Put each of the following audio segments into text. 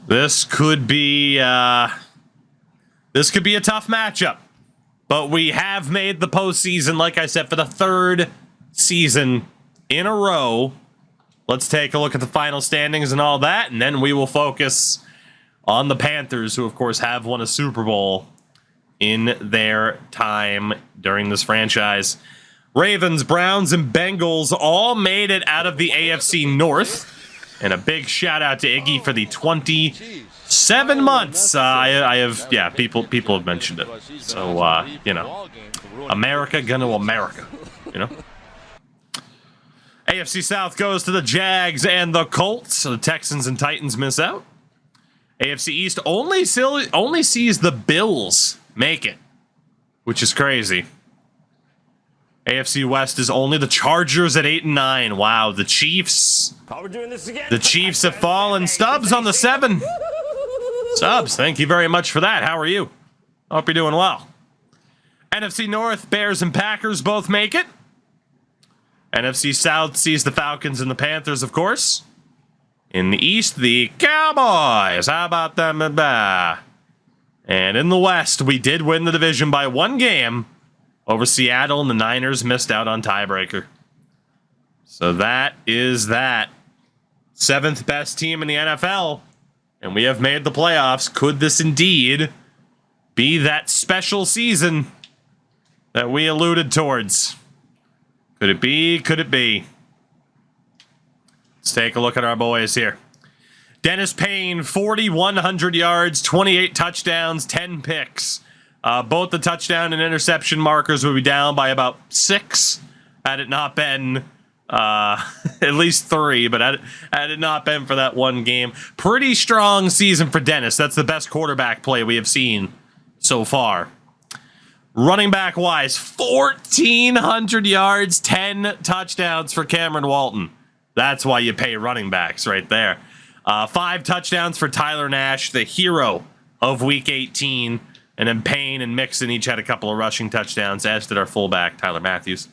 This could be a tough matchup, but we have made the postseason, like I said, for the third season in a row. Let's take a look at the final standings and all that, and then we will focus on the Panthers, who, of course, have won a Super Bowl in their time during this franchise. Ravens, Browns, and Bengals all made it out of the AFC North. And a big shout out to Iggy for the 27 months. People have mentioned it. So, America gonna America, AFC South goes to the Jags and the Colts. So the Texans and Titans miss out. AFC East only sees the Bills make it, which is crazy. AFC West is only the Chargers at 8-9. Wow, the Chiefs. The Chiefs have fallen. Stubbs on the 7. Stubbs, thank you very much for that. How are you? Hope you're doing well. NFC North, Bears and Packers both make it. NFC South sees the Falcons and the Panthers, of course. In the East, the Cowboys. How about them? And in the West, we did win the division by 1 game over Seattle, and the Niners missed out on tiebreaker. So that is that. 7th best team in the NFL, and we have made the playoffs. Could this indeed be that special season that we alluded towards? Could it be? Could it be? Let's take a look at our boys here. Dennis Payne, 4,100 yards, 28 touchdowns, 10 picks. Both the touchdown and interception markers would be down by about 6 had it not been at least 3, but had it not been for that 1 game. Pretty strong season for Dennis. That's the best quarterback play we have seen so far. Running back wise, 1,400 yards, 10 touchdowns for Cameron Walton. That's why you pay running backs right there. 5 touchdowns for Tyler Nash, the hero of Week 18. And then Payne and Mixon each had a couple of rushing touchdowns, as did our fullback, Tyler Matthews.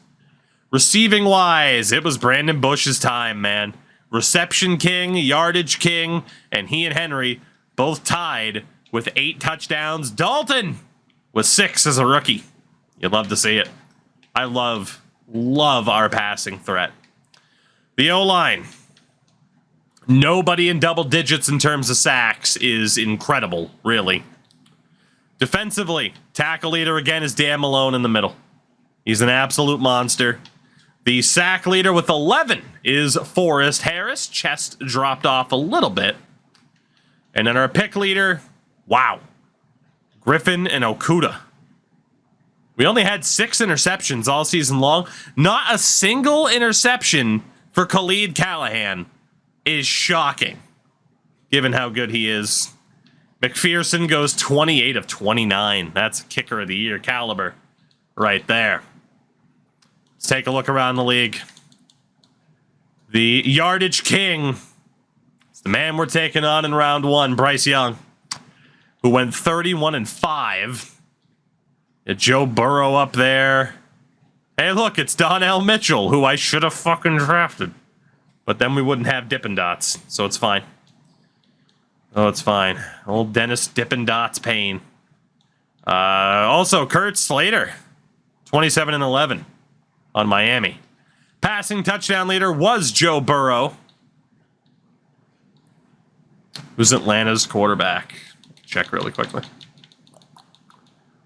Receiving wise, it was Brandon Bush's time, man. Reception king, yardage king, and he and Henry both tied with 8 touchdowns. Dalton with 6 as a rookie. You'd love to see it. I love our passing threat. The O-line. Nobody in double digits in terms of sacks is incredible, really. Defensively, tackle leader again is Dan Malone in the middle. He's an absolute monster. The sack leader with 11 is Forrest Harris. Chest dropped off a little bit. And then our pick leader, wow, Griffin and Okuda. We only had 6 interceptions all season long. Not a single interception for Khalid Callahan is shocking, given how good he is. McPherson goes 28 of 29. That's kicker of the year caliber right there. Let's take a look around the league. The yardage king is the man we're taking on in round 1, Bryce Young, who went 31-5. Joe Burrow up there. Hey, look, it's Donnell Mitchell, who I should have fucking drafted. But then we wouldn't have Dippin' Dots, so it's fine. Oh, it's fine. Old Dennis Dippin' Dots Payne. Also, Kurt Slater, 27-11 on Miami. Passing touchdown leader was Joe Burrow. Who's Atlanta's quarterback? Check really quickly.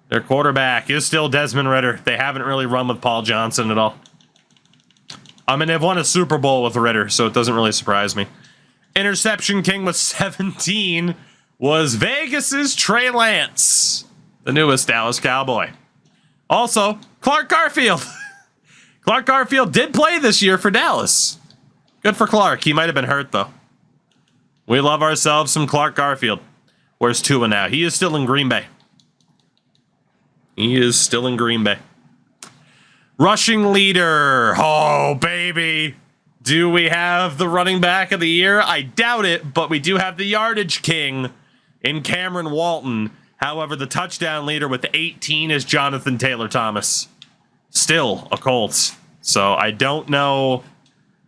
Their quarterback is still Desmond Ridder. They haven't really run with Paul Johnson at all. I mean, they've won a Super Bowl with Ridder, so it doesn't really surprise me. Interception king with 17 was Vegas's Trey Lance, the newest Dallas Cowboy. Also, Clark Garfield. Clark Garfield did play this year for Dallas. Good for Clark. He might have been hurt, though. We love ourselves some Clark Garfield. Where's Tua now? He is still in Green Bay. He is still in Green Bay. Rushing leader. Oh, baby. Do we have the running back of the year? I doubt it, but we do have the yardage king in Cameron Walton. However, the touchdown leader with 18 is Jonathan Taylor Thomas. Still a Colts. So I don't know.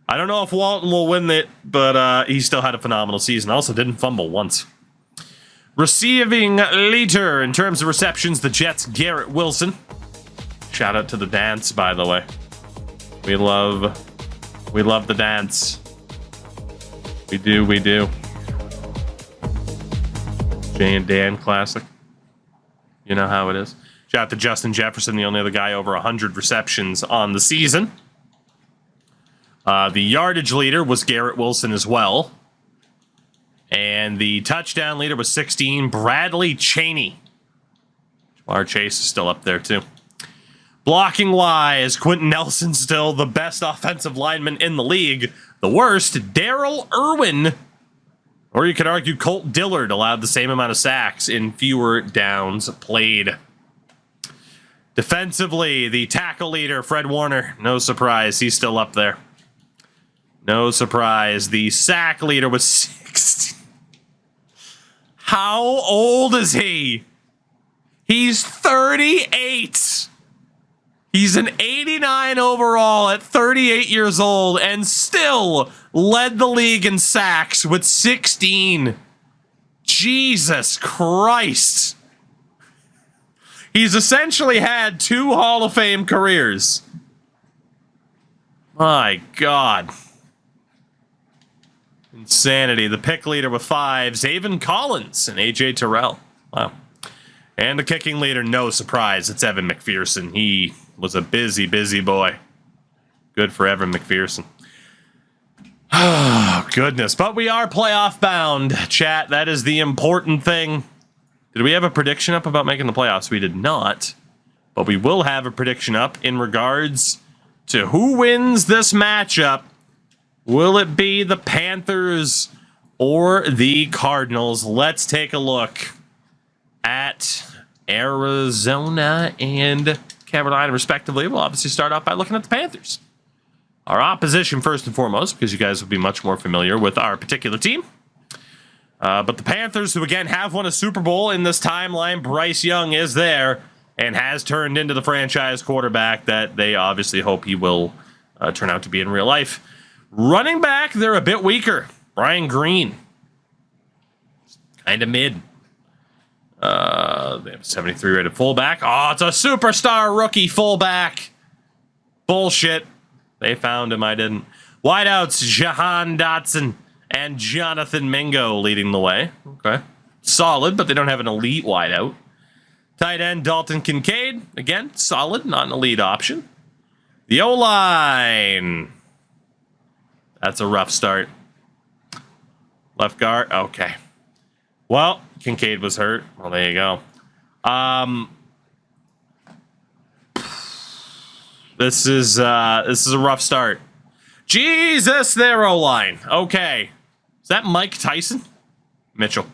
I don't know if Walton will win it, but he still had a phenomenal season. Also didn't fumble once. Receiving leader in terms of receptions, the Jets, Garrett Wilson. Shout out to the dance, by the way. We love the dance. We do. Jay and Dan classic. You know how it is. Shout out to Justin Jefferson, the only other guy over 100 receptions on the season. The yardage leader was Garrett Wilson as well. And the touchdown leader was 16, Bradley Cheney. Jamar Chase is still up there, too. Blocking wise, Quentin Nelson still the best offensive lineman in the league. The worst, Daryl Irwin. Or you could argue Colt Dillard allowed the same amount of sacks in fewer downs played. Defensively, the tackle leader, Fred Warner. No surprise, he's still up there. No surprise. The sack leader was 16. How old is he? He's 38. He's an 89 overall at 38 years old and still led the league in sacks with 16. Jesus Christ. He's essentially had 2 Hall of Fame careers. My God. Insanity. The pick leader with 5, Zaven Collins and AJ Terrell. Wow. And the kicking leader, no surprise, it's Evan McPherson. He was a busy boy. Good for Evan McPherson. Oh, goodness. But we are playoff bound, chat. That is the important thing. Did we have a prediction up about making the playoffs? We did not. But we will have a prediction up in regards to who wins this matchup. Will it be the Panthers or the Cardinals? Let's take a look at Arizona and Carolina, respectively. We'll obviously start off by looking at the Panthers. Our opposition, first and foremost, because you guys will be much more familiar with our particular team. But the Panthers, who again have won a Super Bowl in this timeline, Bryce Young is there and has turned into the franchise quarterback that they obviously hope he will turn out to be in real life. Running back, they're a bit weaker. Brian Green. Kind of mid. They have a 73 rated fullback. Oh, it's a superstar rookie fullback. Bullshit. They found him, I didn't. Wideouts, Jahan Dotson and Jonathan Mingo leading the way. Okay. Solid, but they don't have an elite wideout. Tight end, Dalton Kincaid. Again, solid, not an elite option. The O-line. That's a rough start. Left guard. Okay. Well, Kincaid was hurt. Well, there you go. This is a rough start. Jesus, their O-line. Okay. Is that Mike Tyson? Mitchell.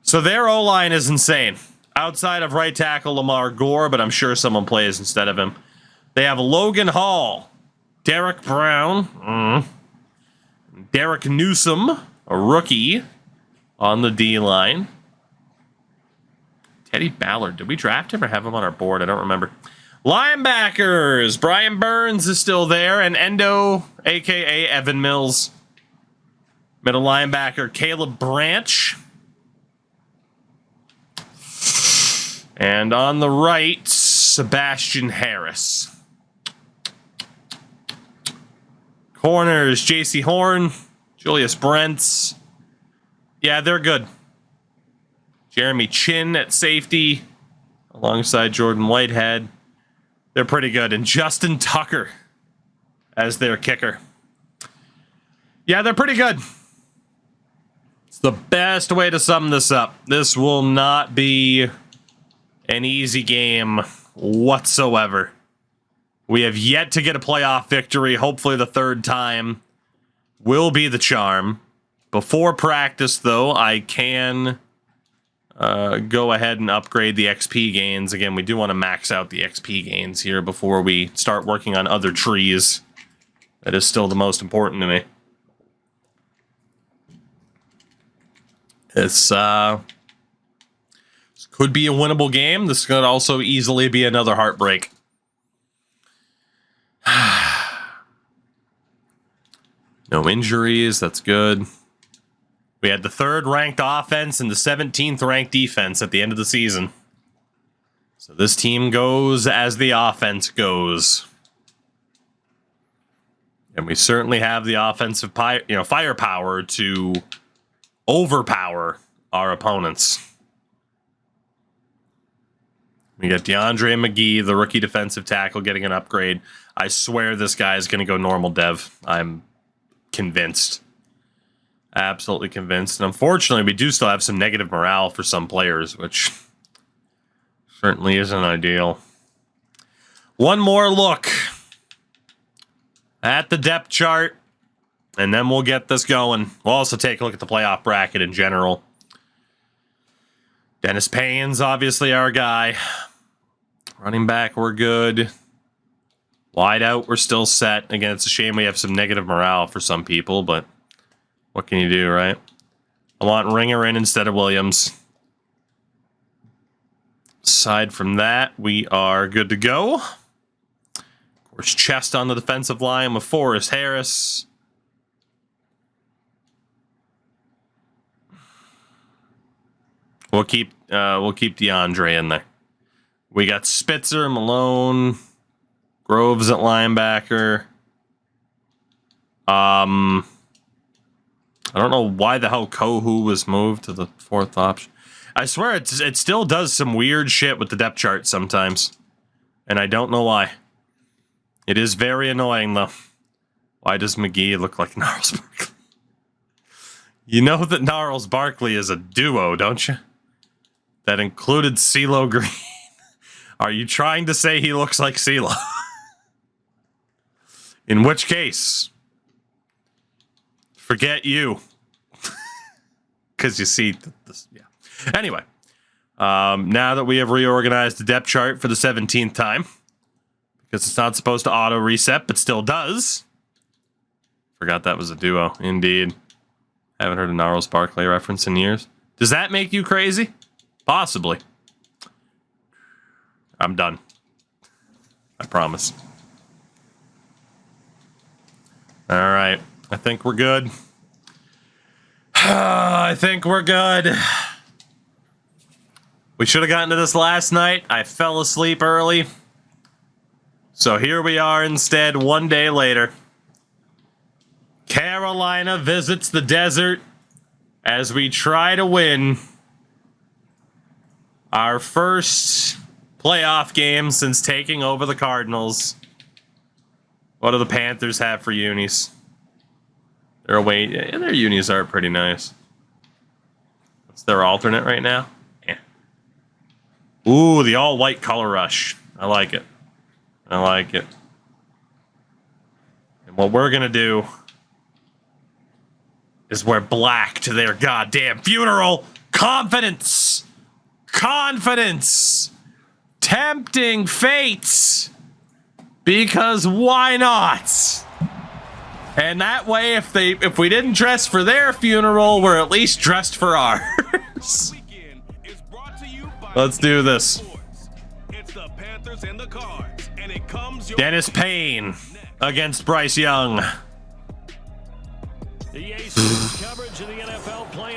So their O-line is insane. Outside of right tackle Lamar Gore, but I'm sure someone plays instead of him. They have Logan Hall. Derek Brown, Derek Newsome, a rookie on the D-line. Teddy Ballard, did we draft him or have him on our board? I don't remember. Linebackers, Brian Burns is still there, and Endo, a.k.a. Evan Mills. Middle linebacker, Caleb Branch. And on the right, Sebastian Harris. Corners, J.C. Horn, Julius Brents. Yeah, they're good. Jeremy Chin at safety, alongside Jordan Whitehead. They're pretty good. And Justin Tucker as their kicker. Yeah, they're pretty good. It's the best way to sum this up. This will not be an easy game whatsoever. We have yet to get a playoff victory. Hopefully the third time will be the charm. Before practice, though, I can go ahead and upgrade the XP gains. Again, we do want to max out the XP gains here before we start working on other trees. That is still the most important to me. This could be a winnable game. This could also easily be another heartbreak. No injuries. That's good. We had the 3rd ranked offense and the 17th ranked defense at the end of the season. So this team goes as the offense goes. And we certainly have the offensive firepower to overpower our opponents. We got DeAndre McGee, the rookie defensive tackle, getting an upgrade. I swear this guy is going to go normal dev. I'm convinced. Absolutely convinced. And unfortunately, we do still have some negative morale for some players, which certainly isn't ideal. One more look at the depth chart, and then we'll get this going. We'll also take a look at the playoff bracket in general. Dennis Payne's obviously our guy. Running back, we're good. Wide out, we're still set. Again, it's a shame we have some negative morale for some people, but what can you do, right? I want Ringer in instead of Williams. Aside from that, we are good to go. Of course, Chest on the defensive line with Forrest Harris. We'll keep DeAndre in there. We got Spitzer, Malone, Groves at linebacker. I don't know why the hell Kohu was moved to the 4th option. I swear it still does some weird shit with the depth chart sometimes. And I don't know why. It is very annoying, though. Why does McGee look like Gnarls Barkley? You know that Gnarls Barkley is a duo, don't you? That included CeeLo Green. Are you trying to say he looks like CeeLo? In which case, forget you. Because you see this, yeah. Anyway, now that we have reorganized the depth chart for the 17th time, because it's not supposed to auto reset, but still does. Forgot that was a duo, indeed. Haven't heard a Gnarls Barkley reference in years. Does that make you crazy? Possibly. I'm done. I promise. All right. I think we're good. I think we're good. We should have gotten to this last night. I fell asleep early. So here we are instead, one day later. Carolina visits the desert as we try to win our first playoff game since taking over the Cardinals. What do the Panthers have for unis? Their away, yeah, their unis are pretty nice. What's their alternate right now? Yeah. Ooh, the all-white color rush. I like it. I like it. And what we're gonna do is wear black to their goddamn funeral. Confidence. Confidence. Tempting fates. Because why not? And that way, if we didn't dress for their funeral, we're at least dressed for ours. Let's do this. Dennis Payne against Bryce Young.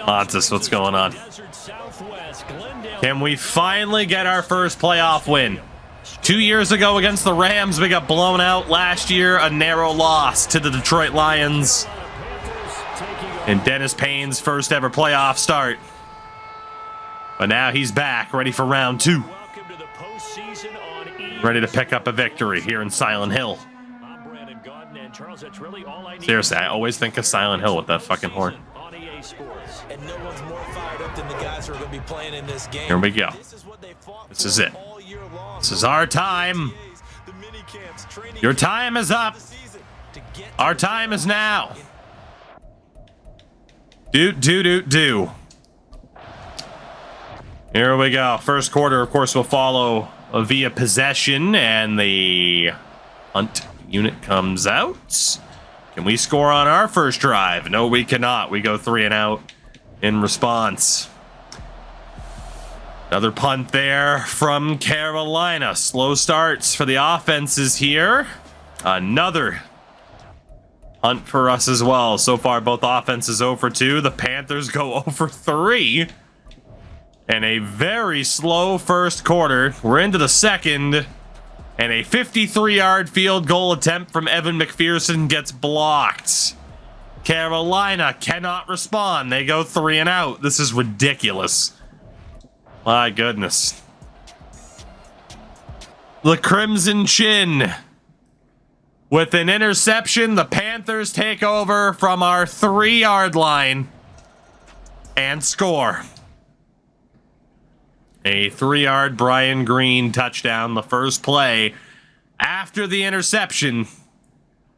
Montes, what's going on? Can we finally get our first playoff win? 2 years ago against the Rams, we got blown out. Last year, a narrow loss to the Detroit Lions. And Dennis Payne's first ever playoff start. But now he's back, ready for round 2. Ready to pick up a victory here in Silent Hill. Seriously, I always think of Silent Hill with that fucking horn. Here we go. This is it. This is our time. Your time is up. Our time is now. Do. Here we go. First quarter, of course, will follow via possession, and the hunt unit comes out. Can we score on our first drive? No, we cannot. We go 3 and out in response. Another punt there from Carolina. Slow starts for the offenses here. Another Punt for us as well. So far, both offenses 0 for 2. The Panthers go 0 for 3. And a very slow first quarter. We're into the second. And a 53-yard field goal attempt from Evan McPherson gets blocked. Carolina cannot respond. They go 3 and out. This is ridiculous. My goodness. The Crimson Chin. With an interception, the Panthers take over from our 3-yard line and score. A 3-yard Brian Green touchdown, the first play after the interception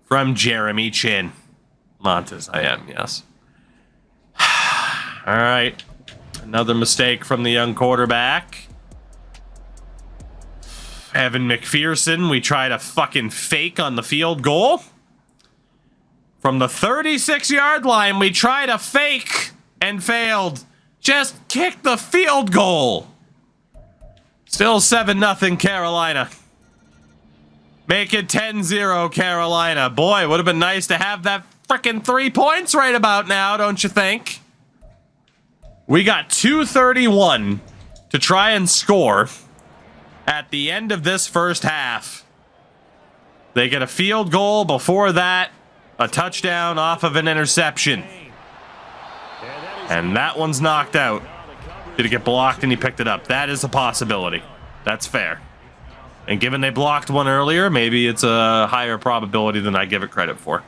from Jeremy Chin. Montez, I am, yes. All right. Another mistake from the young quarterback. Evan McPherson, we try to fucking fake on the field goal. From the 36-yard line, we try to fake and failed. Just kick the field goal. Still 7-0 Carolina. Make it 10-0 Carolina. Boy, would have been nice to have that frickin' 3 points right about now, don't you think? We got 2:31 to try and score. At the end of this first half, they get a field goal. Before that, a touchdown off of an interception. And that one's knocked out. Did it get blocked and he picked it up? That is a possibility. That's fair. And given they blocked one earlier, maybe it's a higher probability than I give it credit for.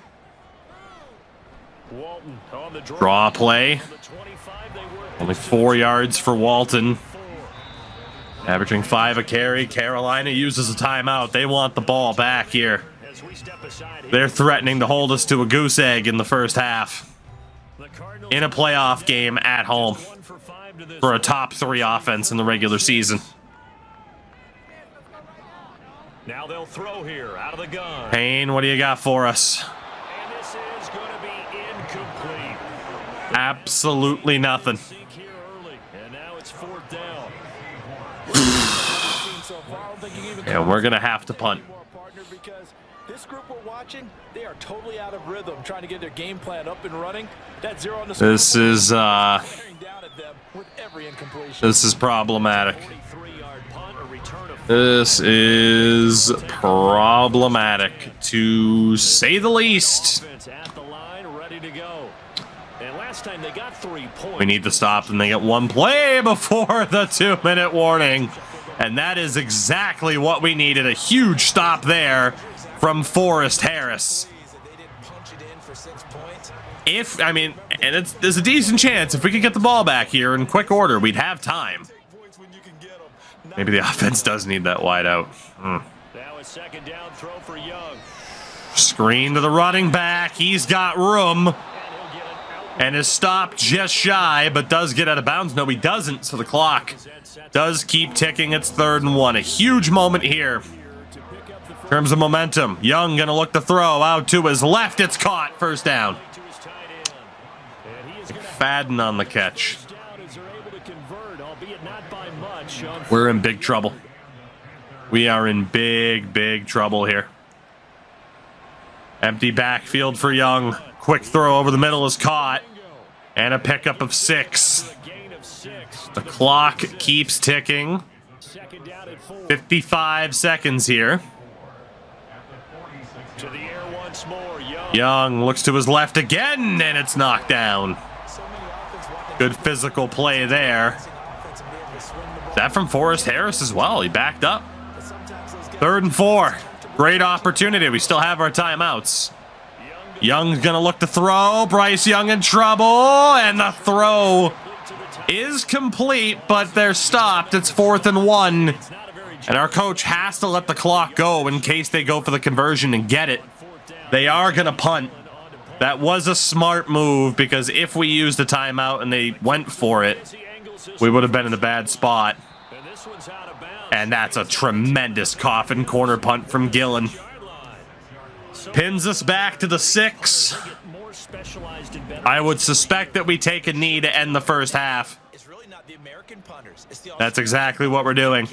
Draw play. Only 4 yards for Walton. Averaging 5 a carry. Carolina uses a timeout. They want the ball back here. They're threatening to hold us to a goose egg in the first half. In a playoff game at home. For a top 3 offense in the regular season. Now they'll throw here out of the gun. Payne, what do you got for us? And this is going to be incomplete. Absolutely nothing. And now it's 4th down. And we're going to have to punt. This group we're watching, they are totally out of rhythm trying to get their game plan up and running. That 0 on the This is problematic. This is problematic, to say the least. We need to stop them. They get 1 play before the 2-minute warning. And that is exactly what we needed. A huge stop there from Forrest Harris. There's a decent chance if we could get the ball back here in quick order, we'd have time. Maybe the offense does need that wide out. Now a 2nd down throw for Young. Screen to the running back. He's got room. And is stopped just shy, but does get out of bounds. No, he doesn't, so the clock does keep ticking. It's 3rd and 1. A huge moment here. In terms of momentum, Young gonna look to throw out to his left. It's caught. First down. McFadden on the catch. We're in big trouble. We are in big, big trouble here. Empty backfield for Young. Quick throw over the middle is caught. And a pickup of 6. The clock keeps ticking. 55 seconds here. Young looks to his left again, and it's knocked down. Good physical play there. Is that from Forrest Harris as well? He backed up. 3rd and 4. Great opportunity. We still have our timeouts. Young's going to look to throw. Bryce Young in trouble. And the throw is complete, but they're stopped. It's 4th and 1. And our coach has to let the clock go in case they go for the conversion and get it. They are going to punt. That was a smart move because if we used a timeout and they went for it, we would have been in a bad spot. And that's a tremendous coffin corner punt from Gillen. Pins us back to the 6. I would suspect that we take a knee to end the first half. That's exactly what we're doing.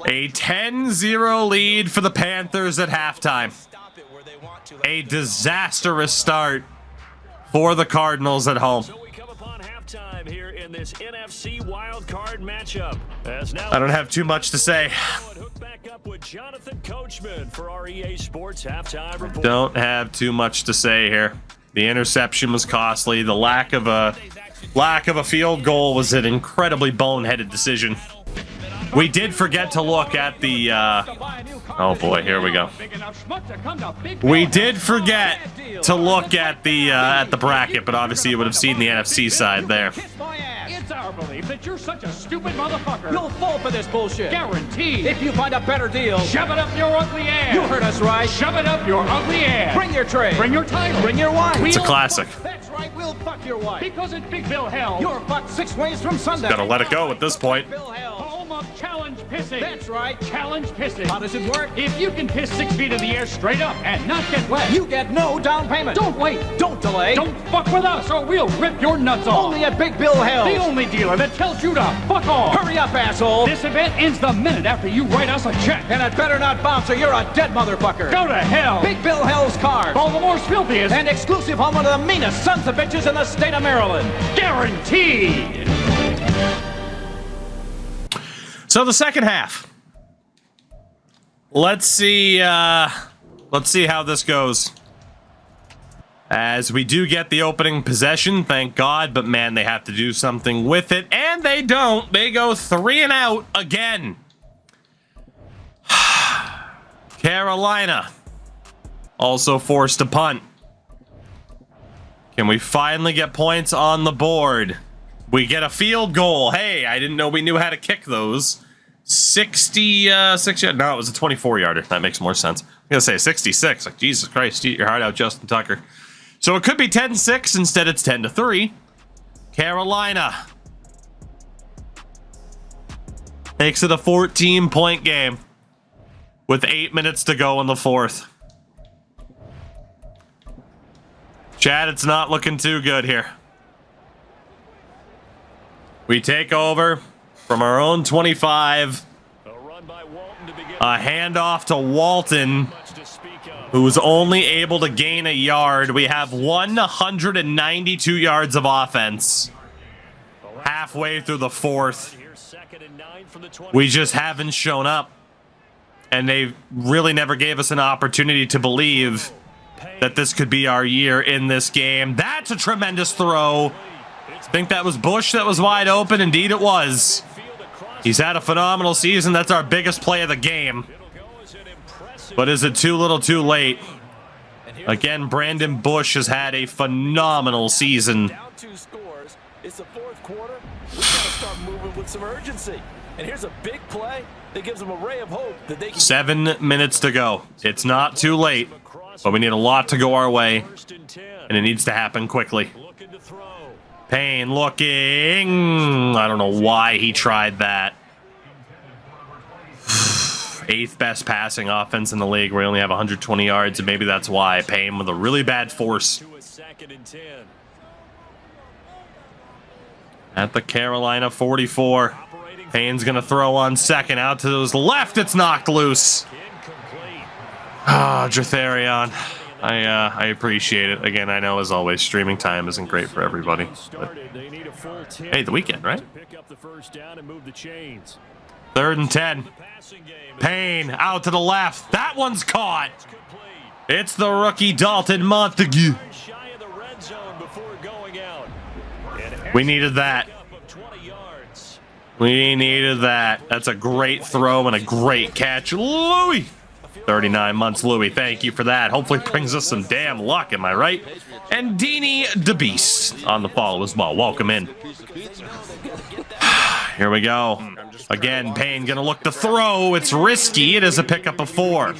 A 10-0 lead for the Panthers at halftime. A disastrous start for the Cardinals at home. So we come upon halftime here in this NFC wild card matchup. As now I don't have too much to say. hook back up with Jonathan Coachman for our EA Sports halftime report. Don't have too much to say here. The interception was costly. The lack of a field goal was an incredibly boneheaded decision. We did forget to look at the oh boy, here we go. We did forget to look at the bracket, but obviously you would have seen the NFC side there. It's our belief that you're such a stupid motherfucker. You'll fall for this bullshit. Guaranteed. If you find a better deal, Shove it up your ugly ass. you heard us right. Shove it up your ugly ass. Bring your tray. Bring your title. Bring your wife. It's a classic. That's right, we'll fuck your wife. Because at Big Bill Hell, You're fucked 6 ways from Sunday. Gotta let it go at this point. Bill Hell. home of challenge pissing. That's right. Challenge pissing. How does it work? If you can piss 6 feet in the air straight up and not get wet, You get no down payment. don't wait. Don't delay. Don't fuck with us or we'll rip your nuts off. Only at Big Bill Hell. The only dealer that tells you to fuck off. Hurry up, asshole. This event ends the minute after you write us a check. And it better not bounce or you're a dead motherfucker. Go to hell. Big Bill Hell's cars. Baltimore's filthiest. And exclusive on one of the meanest sons of bitches in the state of Maryland. Guaranteed. So the second half. Let's see how this goes. As we do get the opening possession, thank God, but man, they have to do something with it, and they don't. They go 3 and out again. Carolina also forced to punt. Can we finally get points on the board? We get a field goal. Hey, I didn't know we knew how to kick those. 66 yard. No, it was a 24-yarder. That makes more sense. I'm gonna say 66. Like, Jesus Christ, eat your heart out, Justin Tucker. So it could be 10-6. Instead, it's 10-3. Carolina makes it a 14-point game with 8 minutes to go in the fourth. Chad, it's not looking too good here. We take over from our own 25. A run by Walton to begin. A handoff to Walton, Much to speak of. who was only able to gain a yard. We have 192 yards of offense halfway through the fourth. Here's 2nd and 9 from the 20. We just haven't shown up. And they really never gave us an opportunity to believe that this could be our year in this game. That's a tremendous throw. I think that was Bush that was wide open. Indeed it was. He's had a phenomenal season. That's our biggest play of the game. But is it too little too late? Again, Brandon Bush has had a phenomenal season. Down 2 scores. It's the fourth quarter. We gotta start moving with some urgency. And here's a big play that gives them a ray of hope that they can. 7 minutes to go. It's not too late, but we need a lot to go our way, and it needs to happen quickly. Looking to throw. Payne looking. I don't know why he tried that. 8th best passing offense in the league. We only have 120 yards, and maybe that's why. Payne with a really bad force. To a 2nd and 10. At the Carolina 44. Payne's going to throw on second. Out to his left. It's knocked loose. Incomplete. Ah, Dratharion. I appreciate it. Again, I know, as always, streaming time isn't great for everybody. But Started. They need a full 10 hey, the weekend, right? to pick up the first down and move the chains. 3rd and 10. The passing game. Payne out to the left. That one's caught. It's complete. It's the rookie Dalton Montague. Shy of the red zone before going out. We needed that. Up of 20 yards. We needed that. That's a great throw and a great catch. Louis. 39 months, Louis. Thank you for that. Hopefully brings us some damn luck, am I right? And Deanie DeBeast on the follow as well. Welcome in. Here we go. Again, Payne gonna look to throw. It's risky. It is a pickup of 4.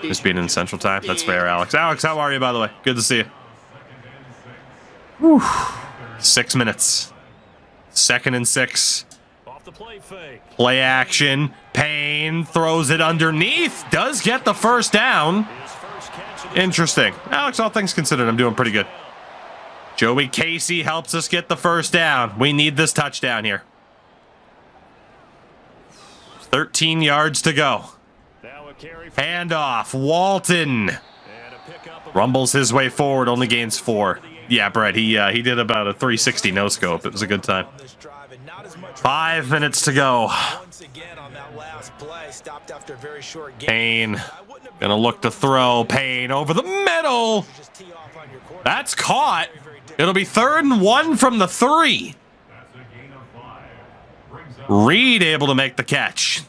Just being in Central Time. That's fair, Alex. Alex, how are you, by the way? Good to see you. Whew. 6 minutes. 2nd and 6. Off the play fake. Play action. Payne throws it underneath. Does get the first down. His first catch of the Interesting. Alex, all things considered, I'm doing pretty good. Joey Casey helps us get the first down. We need this touchdown here. 13 yards to go. Now a Handoff. Walton rumbles his way forward, only gains 4. Yeah, Brett, he did about a 360 no-scope. It was a good time. 5 minutes to go. Payne gonna look to throw. Payne over the middle. That's caught. It'll be 3rd and 1 from the 3. Reed able to make the catch.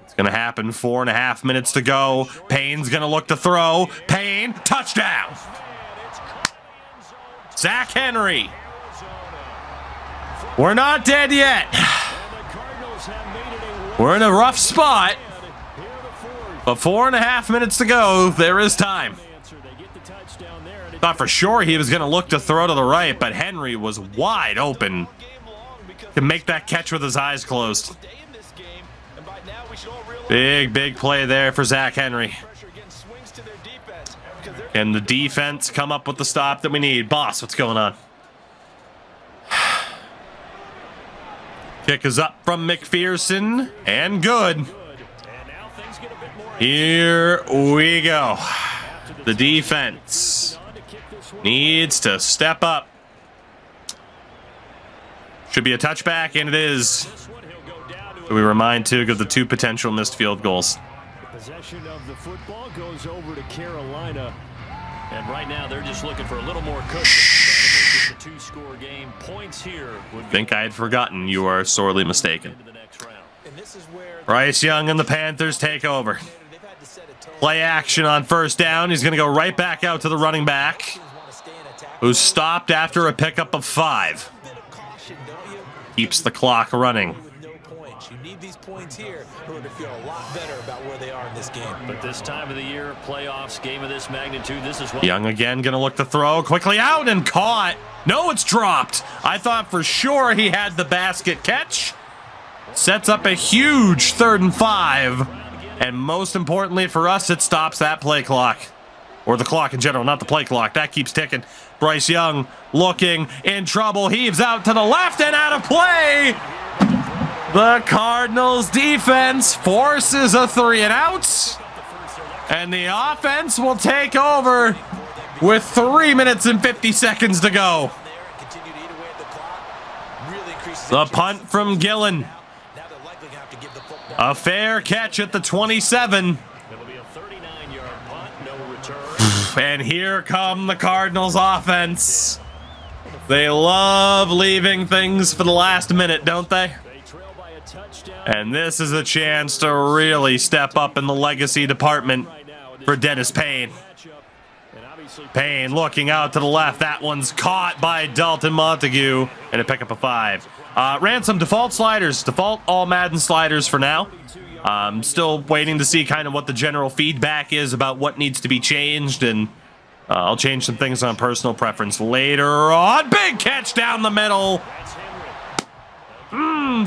It's gonna happen. 4.5 minutes to go. Payne's gonna look to throw. Payne, touchdown. Zach Henry. We're not dead yet. We're in a rough spot. But 4.5 minutes to go. There is time. Thought for sure he was going to look to throw to the right, but Henry was wide open to make that catch with his eyes closed. Big play there for Zach Henry. And the defense come up with the stop that we need. Boss, what's going on? Kick is up from McPherson, and good. Here we go. The defense needs to step up. Should be a touchback, and it is. We remind Tug of the 2 potential missed field goals. Possession of the football goes over to Carolina. And right now they're just looking for a little more cushion. The 2-score game. Points here. Think I had forgotten. You are sorely mistaken. Bryce Young and the Panthers take over. Play action on 1st down. He's going to go right back out to the running back, who's stopped after a pickup of 5. Keeps the clock running. You need these points here in order to feel a lot better about where they are in this game. But this time of the year, playoffs, game of this magnitude, this is what... Young again going to look to throw. Quickly out and caught. No, it's dropped. I thought for sure he had the basket catch. Sets up a huge 3rd and 5. And most importantly for us, it stops that play clock. Or the clock in general, not the play clock. That keeps ticking. Bryce Young looking in trouble. Heaves out to the left and out of play. The Cardinals defense forces a 3 and out. And the offense will take over with 3 minutes and 50 seconds to go. The punt from Gillen. A fair catch at the 27. It'll be a 39-yard punt, no return. And here come the Cardinals offense. They love leaving things for the last minute, don't they? And this is a chance to really step up in the legacy department for Dennis Payne. Payne looking out to the left. That one's caught by Dalton Montague. And a pickup of 5. Ran some default sliders. Default all Madden sliders for now. Still waiting to see kind of what the general feedback is about what needs to be changed. And I'll change some things on personal preference later on. Big catch down the middle.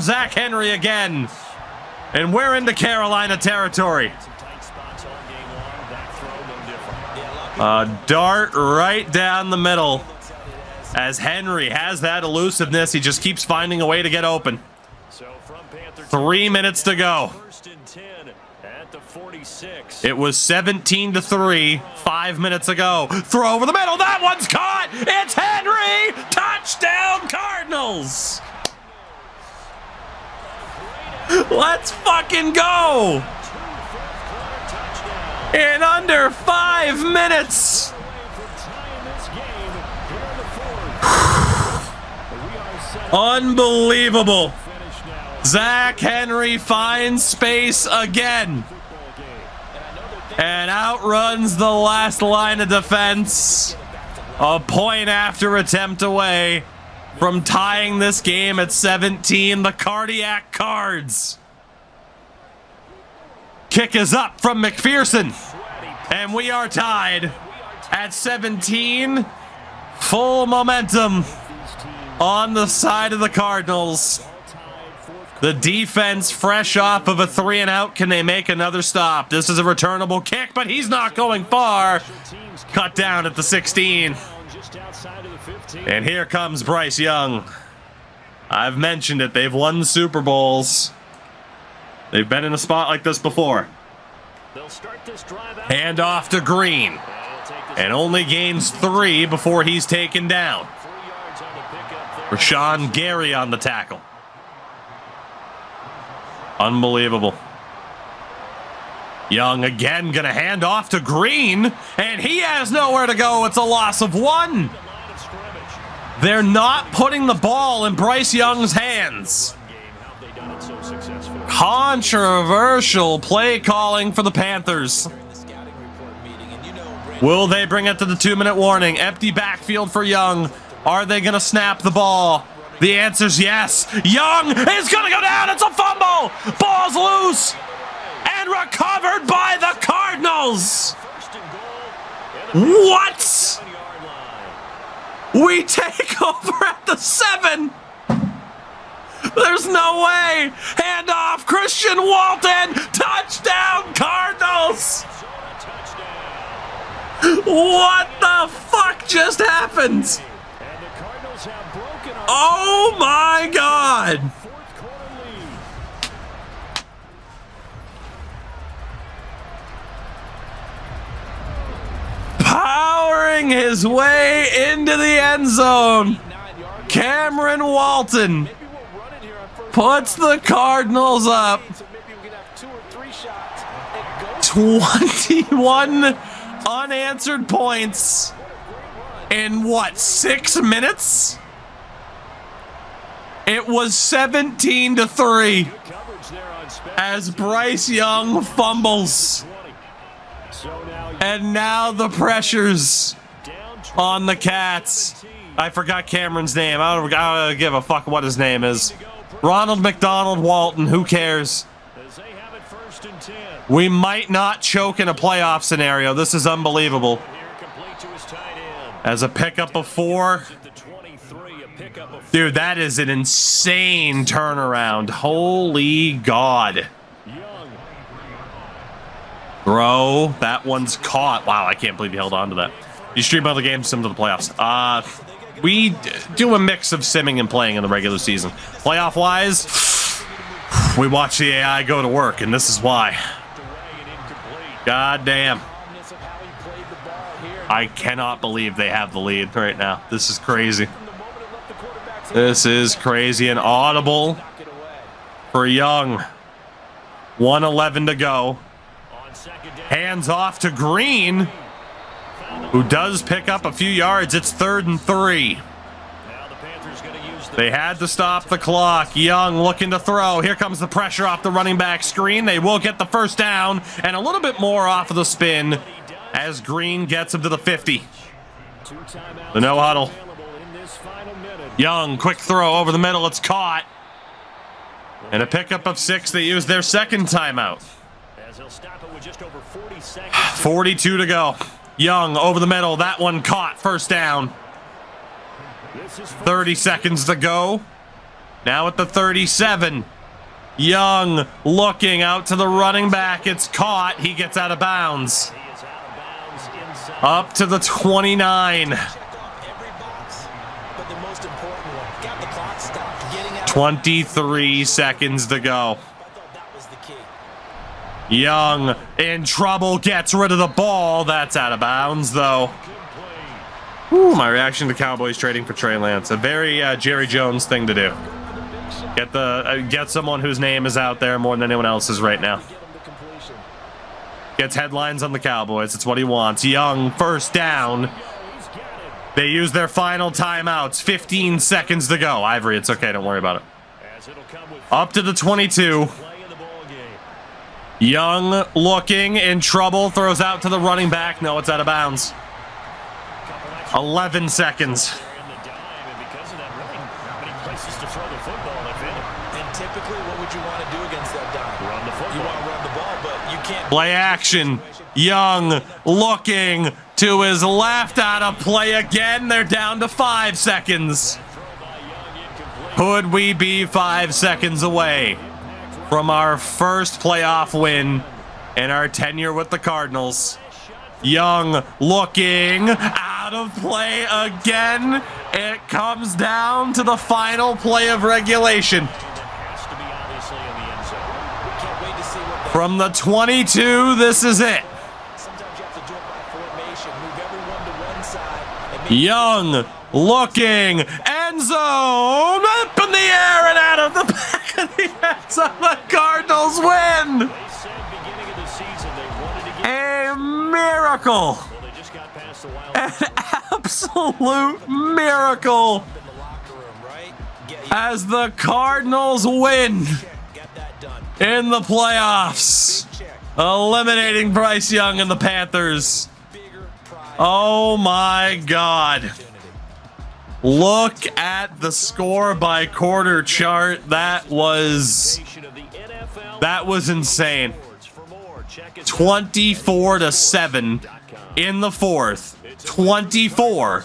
Zach Henry again. And we're into Carolina territory. Dart right down the middle. As Henry has that elusiveness, he just keeps finding a way to get open. 3 minutes to go. It was 17-3 5 minutes ago. Throw over the middle. That one's caught. It's Henry. Touchdown Cardinals. Let's fucking go. In under 5 minutes. Unbelievable. Zach Henry finds space again and outruns the last line of defense. A point after attempt away from tying this game at 17. The Cardiac Cards. Kick is up from McPherson. And we are tied at 17. Full momentum on the side of the Cardinals. The defense fresh off of a 3 and out. Can they make another stop? This is a returnable kick, but he's not going far. Cut down at the 16. And here comes Bryce Young. I've mentioned it. They've won Super Bowls. They've been in a spot like this before. They'll start this drive out. Hand off to Green. And only gains 3 before he's taken down. 3 yards on the pickup there. Rashawn Gary on the tackle. Unbelievable. Young again gonna hand off to Green, and he has nowhere to go. It's a loss of 1. The line of scrimmage. They're not putting the ball in Bryce Young's hands. Game, how have they done it so successfully? Controversial play calling for the Panthers. Will they bring it to the 2-minute warning? Empty backfield for Young. Are they gonna snap the ball? The answer's yes. Young is gonna go down. It's a fumble. Ball's loose and recovered by the Cardinals. First and goal. What? 1-yard line. We take over at the 7. There's no way. Hand off. Christian Walton. Touchdown, Cardinals. Arizona touchdown. What the fuck just happened? And the Cardinals have broken a Oh my God. 4th quarter lead. Powering his way into the end zone. Cameron Walton Maybe we'll run it here on first puts the Cardinals up so maybe we can have 2 or 3 shots. It goes 21 unanswered points in what, 6 minutes? It was 17-3 Coverage there on special. as Bryce Young fumbles. 20. So now And now the pressures down on the Cats. I forgot Cameron's name. I don't give a fuck what his name is. Ronald McDonald Walton. Who cares? as they have it 1st and 10. We might not choke in a playoff scenario. This is unbelievable. Here complete to his tight end. As a pickup of 4. At the 23, a pickup of Dude, that is an insane turnaround. Holy God. Young. Bro, that one's caught. Wow, I can't believe you held on to that. You stream other games, sim to the playoffs. We do a mix of simming and playing in the regular season. Playoff-wise, we watch the AI go to work, and this is why. Away and incomplete. God damn. calmness of how he played the ball here. I cannot believe they have the lead right now. This is crazy. From the moment it left the quarterback's hand, This is crazy and audible knock it away. for Young. 1:11 to go. On 2nd down. Hands off to Green, who does pick up a few yards. It's 3rd and 3. Now the Panthers going to use the They had to stop the clock. Young looking to throw. Here comes the pressure off the running back screen. They will get the first down and a little bit more off of the spin as Green gets him to the 50. 2 timeouts The no huddle. available in this final minute. Young, quick throw over the middle. It's caught. And a pickup of 6. They use their second timeout. As he'll stop it with just over 40 seconds. 42 to go. Young over the middle. That one caught. First down. This is 30 seconds to go. Now at the 37. Young looking out to the running back. It's caught. He gets out of bounds. He is out of bounds inside. Up to the 29. Check off every box, but the most important one, got the clock stopped, getting out. 23 seconds to go. I thought that was the key. Young in trouble. Gets rid of the ball. That's out of bounds, though. Ooh, my reaction to Cowboys trading for Trey Lance. A very Jerry Jones thing to do. Get someone whose name is out there more than anyone else's right now. Get him the completion. Gets headlines on the Cowboys. It's what he wants. Young, first down. They use their final timeouts. 15 seconds to go. Ivory, it's okay. Don't worry about it. As it'll come with Up to the 22. play in the ball game. Young looking in trouble. Throws out to the running back. No, it's out of bounds. 11 seconds. In the dime, and because of that, really not many places to throw the football if any. And typically, what would you want to do against that dime? Run the You football. want to run the ball, but you can't. Play action. Young looking to his left. Out of play again. They're down to 5 seconds. Throw by Young incomplete. Could we be 5 seconds away from our first playoff win in our tenure with the Cardinals? Young looking out of play again. It comes down to the final play of regulation. Has to be obviously in the end zone. Can't wait From the 22, this is it. Sometimes you have to do it by formation. Move everyone to one side. And Young looking, end zone, up in the air and out of the back of the end zone. The Cardinals win. They said beginning of the season they wanted to get. A miracle. Well, they just got past the wild. An absolute miracle in the locker room, right? as the Cardinals win Get that done. in the playoffs, Big check. eliminating Bryce Young and the Panthers. Bigger prize. Oh my God. Opportunity. Look at the score by quarter chart. That was insane. 24-7 in the fourth. 24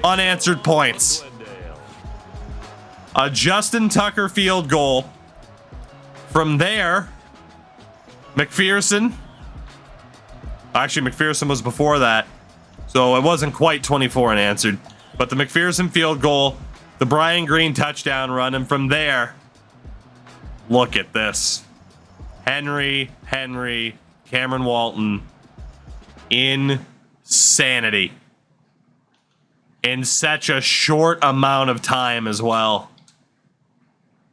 unanswered points. A Justin Tucker field goal. From there, McPherson. Actually, McPherson was before that, so it wasn't quite 24 unanswered. But the McPherson field goal, the Brian Green touchdown run, and from there, look at this. Henry, Cameron Walton, insanity. In such a short amount of time as well.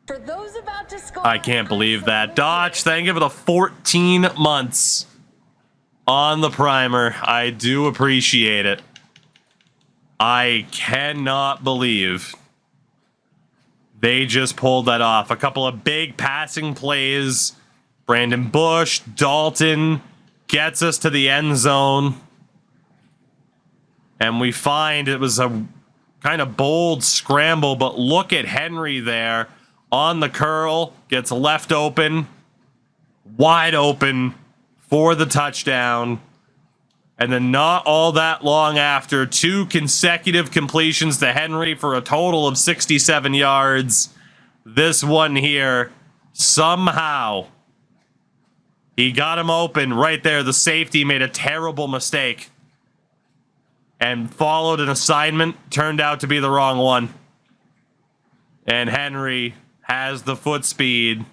For those about to score, I can't believe that. Dodge, thank you for the 14 months on the primer. I do appreciate it. I cannot believe they just pulled that off. A couple of big passing plays. Brandon Bush, Dalton gets us to the end zone. And we find it was a kind of bold scramble, but look at Henry there on the curl, gets left open, wide open for the touchdown. And then not all that long after, 2 consecutive completions to Henry for a total of 67 yards. This one here, somehow, he got him open right there. The safety made a terrible mistake and followed an assignment, turned out to be the wrong one. And Henry has the foot speed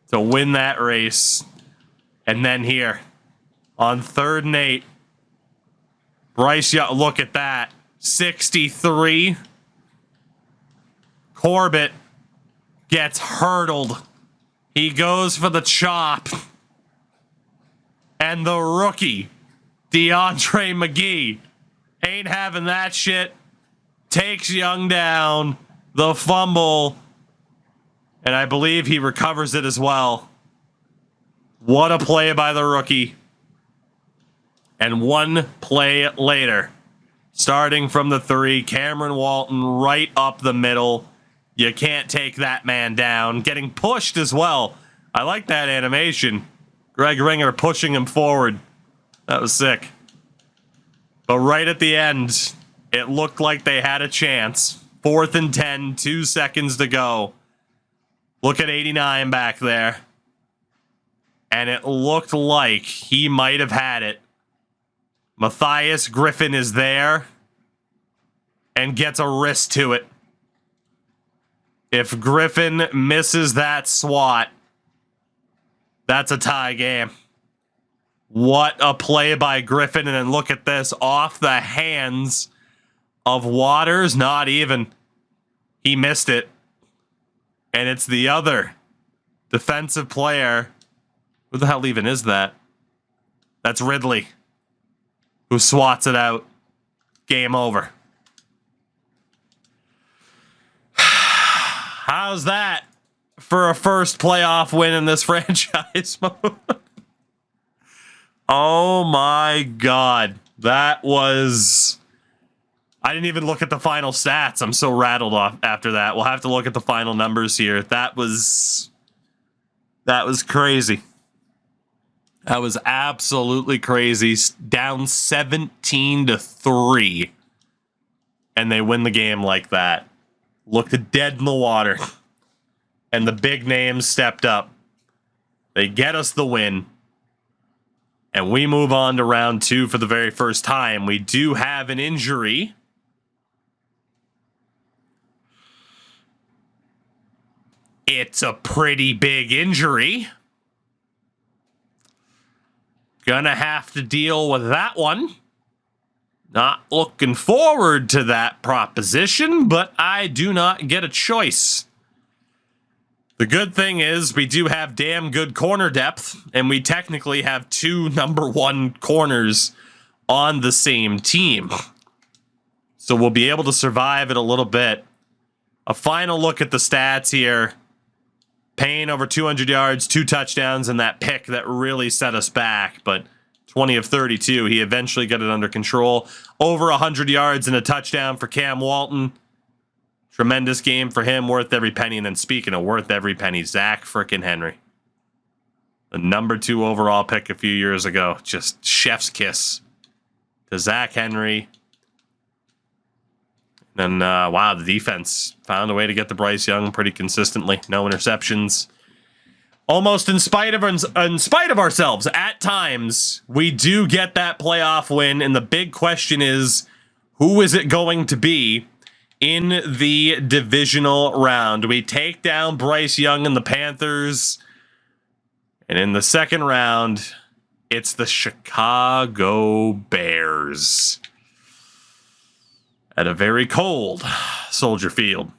to win that race. And then here, on 3rd and 8, Bryce Young, look at that. 63. Corbett gets hurdled. He goes for the chop. And the rookie, DeAndre McGee, ain't having that shit. Takes Young down. The fumble. And I believe he recovers it as well. What a play by the rookie. And one play later, starting from the 3, Cameron Walton right up the middle. You can't take that man down. Getting pushed as well. I like that animation. Greg Ringer pushing him forward. That was sick. But right at the end, it looked like they had a chance. 4th and 10, 2 seconds to go. Look at 89 back there. And it looked like he might have had it. Matthias Griffin is there and gets a wrist to it. If Griffin misses that swat, that's a tie game. What a play by Griffin. And then look at this, off the hands of Waters. Not even. He missed it. And it's the other defensive player. Who the hell even is that? That's Ridley, who swats it out. Game over. How's that for a first playoff win in this franchise mode? Oh my God. That was... I didn't even look at the final stats. I'm so rattled off after that. We'll have to look at the final numbers here. That was crazy. That was absolutely crazy. Down 17-3. And they win the game like that. Looked dead in the water. And the big names stepped up. They get us the win. And we move on to round 2 for the very first time. We do have an injury. It's a pretty big injury. Gonna have to deal with that one. Not looking forward to that proposition, but I do not get a choice. The good thing is we do have damn good corner depth, and we technically have 2 number 1 corners on the same team. So we'll be able to survive it a little bit. A final look at the stats here. Payne over 200 yards, 2 touchdowns, and that pick that really set us back, but 20 of 32. He eventually got it under control. Over 100 yards and a touchdown for Cam Walton. Tremendous game for him, worth every penny. And then speaking of worth every penny, Zach frickin' Henry. The number 2 overall pick a few years ago. Just chef's kiss to Zach Henry. And wow, the defense found a way to get to Bryce Young pretty consistently. No interceptions. Almost in spite of ourselves, at times, we do get that playoff win. And the big question is, who is it going to be in the divisional round? We take down Bryce Young and the Panthers. And in the second round, it's the Chicago Bears at a very cold Soldier Field.